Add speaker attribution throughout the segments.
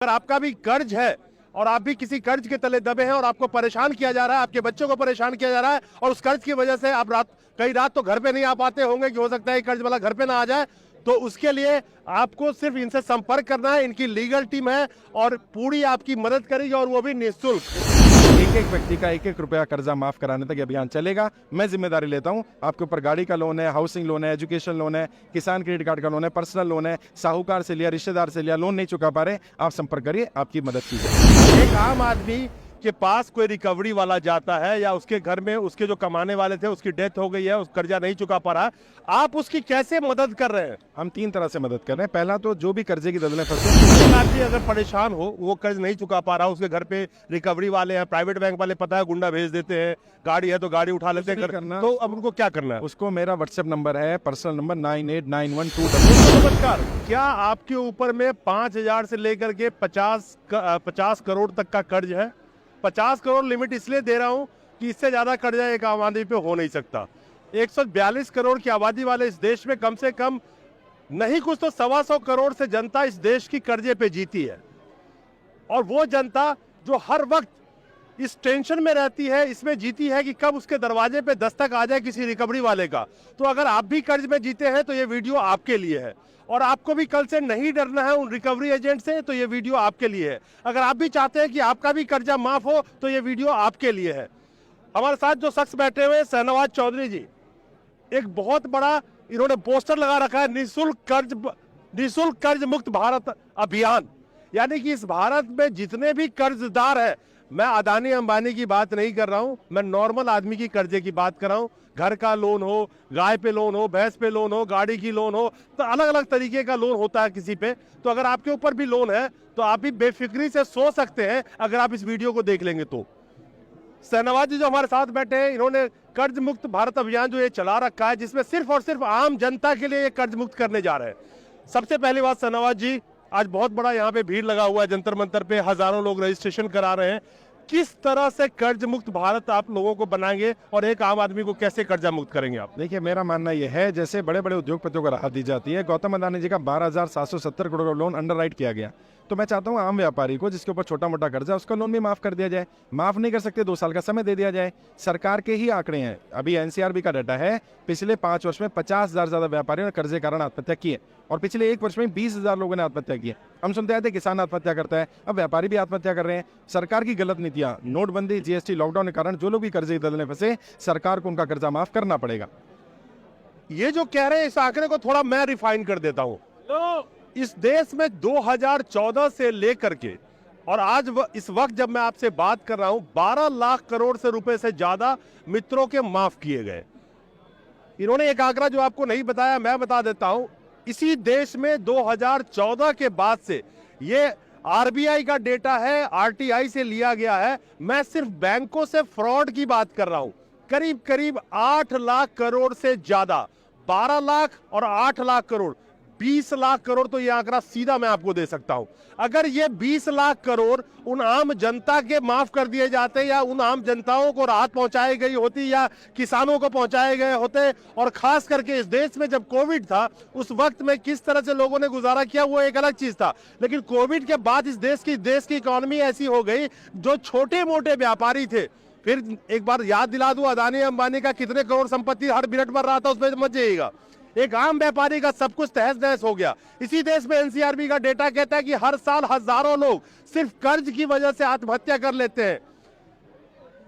Speaker 1: अगर आपका भी कर्ज है और आप भी किसी कर्ज के तले दबे हैं और आपको परेशान किया जा रहा है, आपके बच्चों को परेशान किया जा रहा है और उस कर्ज की वजह से आप कई रात तो घर पे नहीं आ पाते होंगे कि हो सकता है कर्ज वाला घर पे ना आ जाए, तो उसके लिए आपको सिर्फ इनसे संपर्क करना है। इनकी लीगल टीम है और पूरी आपकी मदद करेगी और वो भी निःशुल्क।
Speaker 2: एक एक व्यक्ति का एक एक रुपया कर्जा माफ कराने तक अभियान चलेगा। मैं जिम्मेदारी लेता हूं। आपके ऊपर गाड़ी का लोन है, हाउसिंग लोन है, एजुकेशन लोन है, किसान क्रेडिट कार्ड का लोन है, पर्सनल लोन है, साहूकार से लिया, रिश्तेदार से लिया, लोन नहीं चुका पा रहे, आप संपर्क करिए, आपकी मदद की जाए।
Speaker 1: एक आम आदमी के पास कोई रिकवरी वाला जाता है या उसके घर में उसके जो कमाने वाले थे उसकी डेथ हो गई है, उस कर्जा नहीं चुका पा रहा, आप उसकी कैसे मदद कर रहे हैं?
Speaker 2: हम 3 तरह से मदद कर रहे हैं। पहला तो जो भी कर्जे की दलदल फंसे,
Speaker 1: आदमी अगर परेशान हो, वो कर्ज नहीं चुका पा रहा, उसके घर पे रिकवरी वाले हैं, प्राइवेट बैंक वाले पता है गुंडा भेज देते हैं, गाड़ी है तो गाड़ी उठा लेते हैं, तो अब उनको क्या करना है?
Speaker 2: उसको मेरा व्हाट्सएप नंबर है, पर्सनल नंबर 989122।
Speaker 1: नमस्कार, क्या आपके ऊपर में 5,000 से लेकर के 50 करोड़ तक का कर्ज है? 50 करोड़ लिमिट इसलिए दे रहा हूं कि इससे ज्यादा कर्जा एक आम आदमी पे हो नहीं सकता। 142 करोड़ की आबादी वाले इस देश में कम से कम नहीं कुछ तो 125 करोड़ से जनता इस देश की कर्जे पे जीती है, और वो जनता जो हर वक्त इस टेंशन में रहती है, इसमें जीती है कि कब उसके दरवाजे पे दस्तक आ जाए किसी रिकवरी वाले का। तो अगर आप भी कर्ज में जीते हैं तो ये वीडियो आपके लिए है, और आपको भी कल से नहीं डरना है उन रिकवरी एजेंट से, तो ये वीडियो आपके लिए है। अगर आप भी चाहते हैं कि आपका भी कर्जा माफ हो तो ये वीडियो आपके लिए है। हमारे साथ जो शख्स बैठे हुए हैं, शहनवाज चौधरी जी, एक बहुत बड़ा इन्होंने पोस्टर लगा रखा है, निःशुल्क कर्ज मुक्त भारत अभियान। यानी कि इस भारत में जितने भी कर्जदार हैं, मैं अदानी अंबानी की बात नहीं कर रहा हूं, मैं नॉर्मल आदमी की कर्जे की बात कर रहा हूं। घर का लोन हो, गाय पे लोन हो, भैंस पे लोन हो, गाड़ी की लोन हो, तो अलग अलग तरीके का लोन होता है किसी पे। तो अगर आपके ऊपर भी लोन है तो आप भी बेफिक्री से सो सकते हैं अगर आप इस वीडियो को देख लेंगे तो। शहनवाज जी जो हमारे साथ बैठे हैं, इन्होंने कर्ज मुक्त भारत अभियान जो ये चला रखा है, जिसमें सिर्फ और सिर्फ आम जनता के लिए ये कर्ज मुक्त करने जा रहे हैं। सबसे पहली बात शहनवाज जी, आज बहुत बड़ा यहाँ पे भीड़ लगा हुआ है, जंतर मंतर पे हजारों लोग रजिस्ट्रेशन करा रहे हैं। किस तरह से कर्ज मुक्त भारत आप लोगों को बनाएंगे और एक आम आदमी को कैसे कर्जा मुक्त करेंगे आप?
Speaker 2: देखिए, मेरा मानना यह है, जैसे बड़े बड़े उद्योगपतियों को राहत दी जाती है, गौतम अदानी जी का 12,770 करोड़ का लोन अंडरराइट किया गया, तो मैं चाहता हूं आम व्यापारी को जिसके ऊपर छोटा मोटा कर्जा, उसका लोन भी माफ कर दिया जाए। माफ नहीं कर सकते, 2 साल का समय दे दिया जाए। सरकार के ही आंकड़े हैं, अभी एनसीआरबी का डाटा है, पिछले 5 वर्ष में 50,000 ज्यादा व्यापारियों ने कर्जे कारण आत्महत्या की है, और पिछले 1 वर्ष में 20,000 लोगों ने आत्महत्या की है। हम सुनते आए थे किसान आत्महत्या करता है, अब व्यापारी भी आत्महत्या कर रहे हैं। सरकार की गलत नीतियां, नोटबंदी, जीएसटी, लॉकडाउन के कारण जो लोग भी कर्जे की दलदल में फंसे, सरकार को उनका कर्जा माफ करना पड़ेगा।
Speaker 1: ये जो कह रहे हैं, इस आंकड़े को थोड़ा मैं रिफाइन कर देता हूं। इस देश में 2014 से लेकर के और आज इस वक्त जब मैं आपसे बात कर रहा हूं, 12 लाख करोड़ से रुपए से ज्यादा मित्रों के माफ किए गए। इन्होंने एक आंकड़ा जो आपको नहीं बताया, मैं बता देता हूं। इसी देश में 2014 के बाद से, ये आरबीआई का डेटा है, आरटीआई से लिया गया है, मैं सिर्फ बैंकों से फ्रॉड की बात कर रहा हूं, करीब करीब 8 लाख करोड़ से ज्यादा। 12 लाख और 8 लाख करोड़, 20 लाख करोड़, तो यह आंकड़ा सीधा मैं आपको दे सकता हूं। अगर ये 20 लाख करोड़ उन आम जनता के माफ कर दिए जाते, या उन आम जनताओं को राहत पहुंचाई गई होती, या किसानों को पहुंचाए गए होते, और खास करके इस देश में जब कोविड था उस वक्त में किस तरह से लोगों ने गुजारा किया, वो एक अलग चीज था। लेकिन कोविड के बाद इस देश की इकोनॉमी ऐसी हो गई, जो छोटे मोटे व्यापारी थे, फिर एक बार याद दिला दूं, अदानी अंबानी का कितने करोड़ संपत्ति हर मिनट बढ़ रहा था, उसमें मत जाइएगा। एक आम व्यापारी का सब कुछ तहस नहस हो गया। इसी देश में एनसीआरबी का डेटा कहता है कि हर साल हजारों लोग सिर्फ कर्ज की वजह से आत्महत्या कर लेते हैं।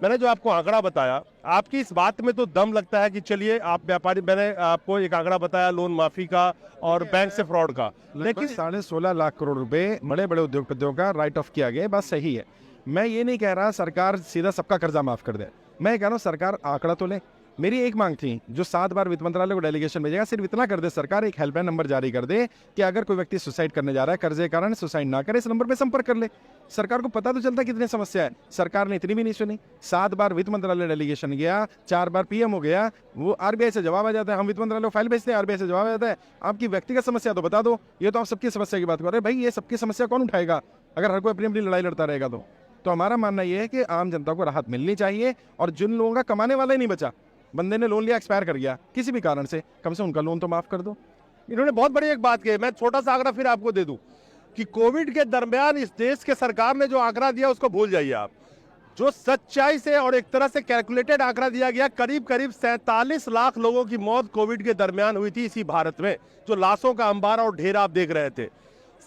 Speaker 1: मैंने जो आपको आंकड़ा बताया, आपकी इस बात में तो दम लगता है कि चलिए आप व्यापारी, मैंने आपको एक आंकड़ा बताया लोन माफी का और बैंक से फ्रॉड का,
Speaker 2: लेकिन 16.5 लाख करोड़ रुपए बड़े बड़े उद्योगपतियों का राइट ऑफ किया गया, बात सही है। मैं ये नहीं कह रहा सरकार सीधा सबका कर्जा माफ कर दे, मैं कह रहा हूँ सरकार आंकड़ा तो ले। मेरी एक मांग थी, जो 7 बार वित्त मंत्रालय को डेलीगेशन भेजेगा, सिर्फ इतना कर दे सरकार, एक हेल्पलाइन नंबर जारी कर दे कि अगर कोई व्यक्ति सुसाइड करने जा रहा है, कर्जे के कारण सुसाइड ना करे, इस नंबर पे संपर्क कर ले। सरकार को पता तो चलता कितनी समस्या है। सरकार ने इतनी भी नहीं सुनी। 7 बार वित्त मंत्रालय डेलीगेशन गया, 4 बार पीएम हो गया, वो आरबीआई से जवाब आ जाता है। हम वित्त मंत्रालय को फाइल भेजते हैं, आरबीआई से जवाब आ जाता है, आपकी व्यक्तिगत समस्या तो बता दो। ये तो आप सबकी समस्या की बात कर रहे हैं, भाई ये सबकी समस्या कौन उठाएगा अगर हर कोई अपनी अपनी लड़ाई लड़ता रहेगा तो हमारा मानना यह है कि आम जनता को राहत मिलनी चाहिए, और जिन लोगों का कमाने वाला ही नहीं बचा, बंदे ने लोन लिया, एक्सपायर कर गया किसी भी कारण से, कम से उनका लोन तो माफ कर दो।
Speaker 1: इन्होंने बहुत बड़ी एक बात कही, मैं छोटा सा आंकड़ा फिर आपको दे दूं। कि कोविड के दरमियान इस देश के सरकार ने जो आंकड़ा दिया उसको भूल जाइए आप। जो सच्चाई से और एक तरह से कैलकुलेटेड आंकड़ा दिया गया, करीब करीब 47 लाख लोगों की मौत कोविड के दरमियान हुई थी इसी भारत में, जो लाशों का अंबार और ढेर आप देख रहे थे।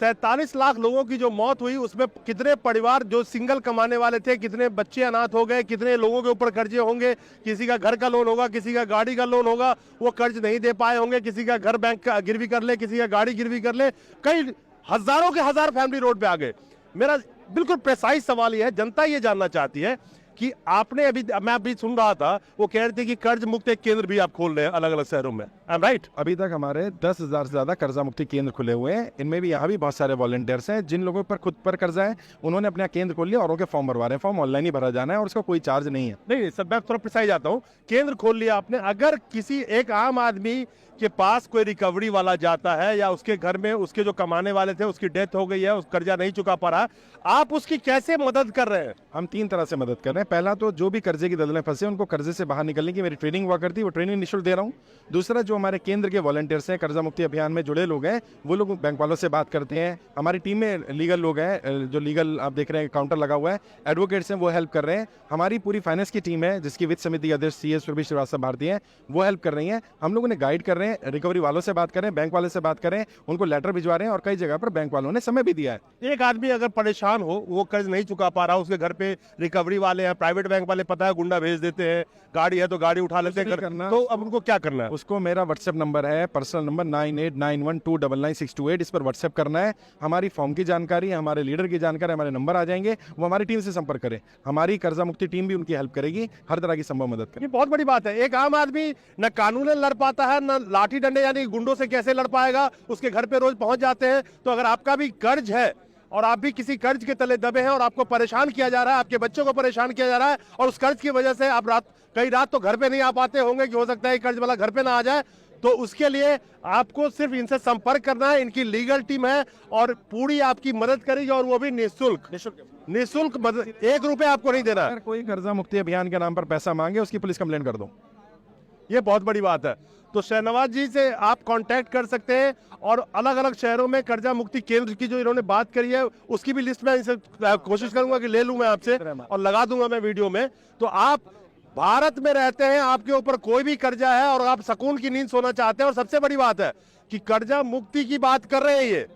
Speaker 1: 47 लाख लोगों की जो मौत हुई, उसमें कितने परिवार जो सिंगल कमाने वाले थे, कितने बच्चे अनाथ हो गए, कितने लोगों के ऊपर कर्जे होंगे, किसी का घर का लोन होगा, किसी का गाड़ी का लोन होगा, वो कर्ज नहीं दे पाए होंगे, किसी का घर बैंक का गिरवी कर ले, किसी का गाड़ी गिरवी कर ले, कई हजारों के हजार फैमिली रोड पे आ गए। मेरा बिल्कुल प्रेसाइज सवाल ये है, जनता ये जानना चाहती है कि आपने मैं अभी सुन रहा था, वो कह रहे थे कि कर्ज मुक्त एक केंद्र भी आप खोल रहे हैं अलग अलग शहरों में, आई एम राइट?
Speaker 2: अभी तक हमारे 10,000 से ज्यादा कर्जा मुक्ति केंद्र खुले हुए हैं। इनमें भी यहाँ भी बहुत सारे वॉलंटियर्स हैं। जिन लोगों पर खुद पर कर्जा है उन्होंने अपना केंद्र खोल लिया और उनके फॉर्म भरवा रहे हैं। फॉर्म ऑनलाइन ही भरा जाना है और उसका कोई चार्ज नहीं है।
Speaker 1: नहीं सर, मैं थोड़ा प्रिसाइज आता हूँ। केंद्र खोल लिया आपने, अगर किसी एक आम आदमी के पास कोई रिकवरी वाला जाता है या उसके घर में उसके जो कमाने वाले थे उसकी डेथ हो गई है, उस कर्जा नहीं चुका पा रहा, आप उसकी कैसे मदद कर रहे हैं?
Speaker 2: हम 3 तरह से मदद कर रहे हैं। पहला तो जो भी कर्जे की दलदल में फंसे उनको कर्जे से बाहर निकलने की मेरी ट्रेनिंग हुआ करती है, वो ट्रेनिंग निःशुल्क दे रहा हूँ। दूसरा, जो हमारे केंद्र के वॉलंटियर्स हैं, कर्जा मुक्ति अभियान में जुड़े लोग हैं, वो लोग बैंक वालों से बात करते हैं। हमारी टीम में लीगल लोग हैं, जो लीगल आप देख रहे हैं काउंटर लगा हुआ है, एडवोकेट्स हैं, वो हेल्प कर रहे हैं। हमारी पूरी फाइनेंस की टीम है जिसकी वित्त समिति अध्यक्ष CS सुरभि श्रीवास्तव भारती हैं, वो हेल्प कर रही हैं। हम लोगों ने गाइड कर रहे हैं, रिकवरी वालों से बात करें, बैंक वाले से बात करें, उनको लेटर भिजवा रहे हैं और कई जगह पर बैंक वालों ने समय भी दिया है।
Speaker 1: एक आदमी अगर परेशान हो, वो कर्ज नहीं चुका पा रहा, उसके घर पे रिकवरी वाले हैं, प्राइवेट बैंक वाले पता है गुंडा भेज देते हैं, गाड़ी है तो गाड़ी उठा लेते हैं, तो अब उनको क्या करना है?
Speaker 2: उसको मेरा व्हाट्सएप नंबर है, पर्सनल नंबर 9891299628, इस पर व्हाट्सएप करना है। हमारी फॉर्म की जानकारी, हमारे लीडर की जानकारी, हमारे नंबर आ जाएंगे, वो हमारी टीम से संपर्क करें। हमारी कर्जा मुक्ति टीम भी उनकी हेल्प करेगी, हर तरह की संभव मदद करेगी।
Speaker 1: ये बहुत बड़ी बात है। एक आम आदमी न कानून लड़ पाता है, न लाठी डंडे यानी गुंडों से कैसे लड़ पाएगा, उसके घर पे रोज पहुंच जाते हैं। तो अगर आपका भी कर्ज है और आप भी किसी कर्ज के तले दबे हैं और आपको परेशान किया जा रहा है, आपके बच्चों को परेशान किया जा रहा है और उस कर्ज की वजह से आप कई रात तो घर पे नहीं आ पाते होंगे कि हो सकता है कर्ज वाला घर पे ना आ जाए, तो उसके लिए आपको सिर्फ इनसे संपर्क करना है। इनकी लीगल टीम है और पूरी आपकी मदद करेगी, और वो भी निःशुल्क मदद। 1 रुपए आपको नहीं देना।
Speaker 2: अगर कोई कर्जा मुक्ति अभियान के नाम पर पैसा मांगे, उसकी पुलिस कंप्लेंट कर दो।
Speaker 1: ये बहुत बड़ी बात है। तो शहनवाज जी से आप कांटेक्ट कर सकते हैं, और अलग अलग शहरों में कर्जा मुक्ति केंद्र की जो इन्होंने बात करी है उसकी भी लिस्ट में इनसे कोशिश करूंगा कि ले लूं मैं आपसे और लगा दूंगा मैं वीडियो में। तो आप भारत में रहते हैं, आपके ऊपर कोई भी कर्जा है और आप सुकून की नींद सोना चाहते हैं, और सबसे बड़ी बात है कि कर्जा मुक्ति की बात कर रहे हैं ये,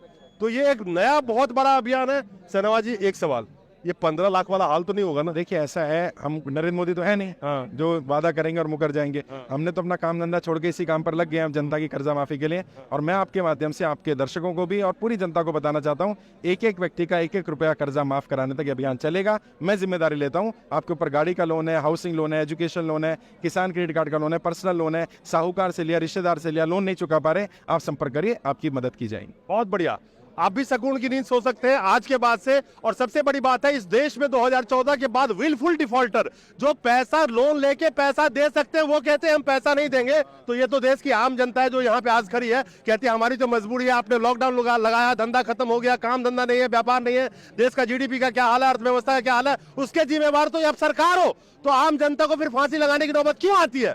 Speaker 1: तो ये एक नया बहुत बड़ा अभियान है। शहनवाज जी, एक सवाल, ये 15 लाख वाला हाल तो नहीं होगा ना?
Speaker 2: देखिए, ऐसा है, हम नरेंद्र मोदी तो है नहीं जो वादा करेंगे और मुकर जाएंगे। हमने तो अपना काम धंधा छोड़ के इसी काम पर लग गए हैं, जनता की कर्जा माफी के लिए। और मैं आपके माध्यम से आपके दर्शकों को भी और पूरी जनता को बताना चाहता हूं, एक एक व्यक्ति का 1-1 रुपया कर्जा माफ कराने तक अभियान चलेगा। मैं जिम्मेदारी लेता हूं। आपके ऊपर गाड़ी का लोन है, हाउसिंग लोन है, एजुकेशन लोन है, किसान क्रेडिट कार्ड का लोन है, पर्सनल लोन है, साहूकार से लिया, रिश्तेदार से लिया, लोन नहीं चुका पा रहे, आप संपर्क करिए, आपकी मदद की जाएगी।
Speaker 1: बहुत बढ़िया, आप भी सुकून की नींद सो सकते हैं आज के बाद से। और सबसे बड़ी बात है, इस देश में 2014 के बाद विलफुल डिफॉल्टर जो पैसा लोन लेके पैसा दे सकते हैं, वो कहते हैं हम पैसा नहीं देंगे। तो ये तो देश की आम जनता है जो यहाँ पे आज खड़ी है, कहती है हमारी तो मजबूरी है, आपने लॉकडाउन लगाया, धंधा खत्म हो गया, काम धंधा नहीं है, व्यापार नहीं है, देश का GDP का क्या हाल है, अर्थव्यवस्था का क्या हाल है, उसके जिम्मेवार तो अब सरकार हो, तो आम जनता को फिर फांसी लगाने की नौबत क्यों आती है?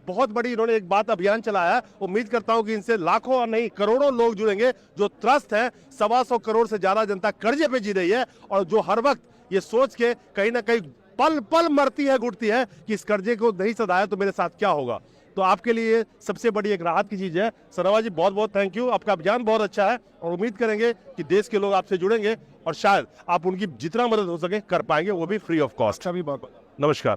Speaker 1: बहुत बड़ी इन्होंने एक बात अभियान चलाया है। उम्मीद करता हूं कि इनसे लाखों और नहीं करोड़ों लोग जुड़ेंगे जो त्रस्त है। 125 करोड़ से ज्यादा जनता कर्जे पे जी रही है, और जो हर वक्त ये सोच के कहीं ना कहीं पल पल मरती है, घुटती है कि इस कर्जे को नहीं सधाया तो मेरे साथ क्या होगा। तो आपके लिए सबसे बड़ी एक राहत की चीज है। शहनवाज जी, बहुत बहुत थैंक यू, आपका अभियान बहुत अच्छा है, और उम्मीद करेंगे कि देश के लोग आपसे जुड़ेंगे और शायद आप उनकी जितना मदद हो सके कर पाएंगे, वो भी फ्री ऑफ कॉस्ट।
Speaker 2: अच्छा भी बहुत
Speaker 1: नमस्कार।